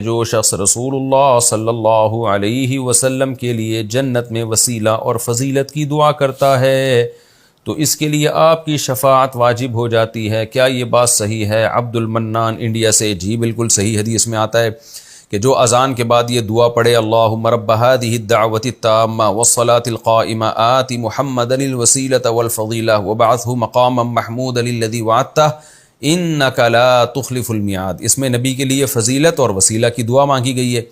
جو شخص رسول اللہ صلی اللہ علیہ وسلم کے لیے جنت میں وسیلہ اور فضیلت کی دعا کرتا ہے تو اس کے لیے آپ کی شفاعت واجب ہو جاتی ہے۔ کیا یہ بات صحیح ہے؟ عبد المنان انڈیا سے۔ جی بالکل صحیح، حدیث میں آتا ہے کہ جو اذان کے بعد یہ دعا پڑھے، اللہم رب هذه الدعوة التامة والصلاة القائمة آت محمدا الوسیلة والفضیلة وبعثه مقاما محمودا الذی وعدته انک لا تخلف المیعاد، اس میں نبی کے لیے فضیلت اور وسیلہ کی دعا مانگی گئی ہے۔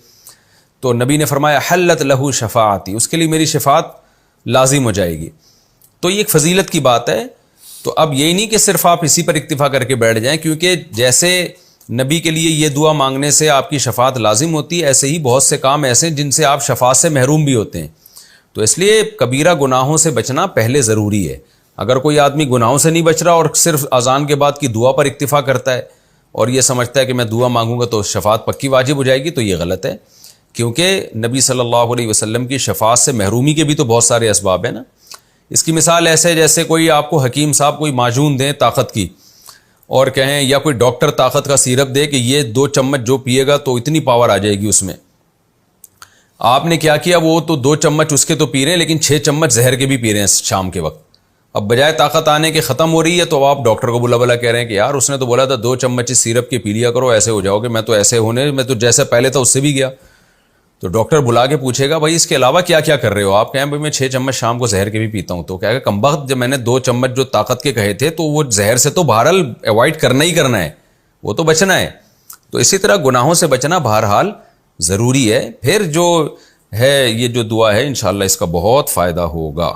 تو نبی نے فرمایا حلت لہ شفاعتی، اس کے لیے میری شفاعت لازم ہو جائے گی۔ تو یہ ایک فضیلت کی بات ہے۔ تو اب یہی نہیں کہ صرف آپ اسی پر اکتفا کر کے بیٹھ جائیں، کیونکہ جیسے نبی کے لیے یہ دعا مانگنے سے آپ کی شفاعت لازم ہوتی ہے، ایسے ہی بہت سے کام ایسے ہیں جن سے آپ شفاعت سے محروم بھی ہوتے ہیں۔ تو اس لیے کبیرہ گناہوں سے بچنا پہلے ضروری ہے۔ اگر کوئی آدمی گناہوں سے نہیں بچ رہا اور صرف اذان کے بعد کی دعا پر اکتفا کرتا ہے اور یہ سمجھتا ہے کہ میں دعا مانگوں گا تو شفاعت پکی واجب ہو جائے گی، تو یہ غلط ہے، کیونکہ نبی صلی اللہ علیہ وسلم کی شفاعت سے محرومی کے بھی تو بہت سارے اسباب ہیں نا۔ اس کی مثال ایسے جیسے کوئی آپ کو حکیم صاحب کوئی معجون دیں طاقت کی اور کہیں، یا کوئی ڈاکٹر طاقت کا سیرپ دے کہ یہ 2 چمچ جو پیے گا تو اتنی پاور آ جائے گی اس میں۔ آپ نے کیا کیا، وہ تو 2 چمچ اس کے تو پی رہے ہیں لیکن 6 چمچ زہر کے بھی پی رہے ہیں شام کے وقت۔ اب بجائے طاقت آنے کے ختم ہو رہی ہے تو آپ ڈاکٹر کو بلا بلا کہہ رہے ہیں کہ یار اس نے تو بولا تھا 2 چمچ سیرپ کے پی لیا کرو، ایسے ہو جاؤ گے، میں تو ایسے ہونے، میں تو جیسے پہلے تھا اس سے بھی گیا۔ تو ڈاکٹر بلا کے پوچھے گا بھائی اس کے علاوہ کیا کیا کر رہے ہو؟ آپ کہیں بھائی میں 6 چمچ شام کو زہر کے بھی پیتا ہوں۔ تو کہے گا کمبخت، جب میں نے 2 چمچ جو طاقت کے کہے تھے تو وہ زہر سے تو بہرحال اوائڈ کرنا ہی کرنا ہے، وہ تو بچنا ہے۔ تو اسی طرح گناہوں سے بچنا بہرحال ضروری ہے۔ پھر جو ہے یہ جو دعا ہے انشاءاللہ اس کا بہت فائدہ ہوگا۔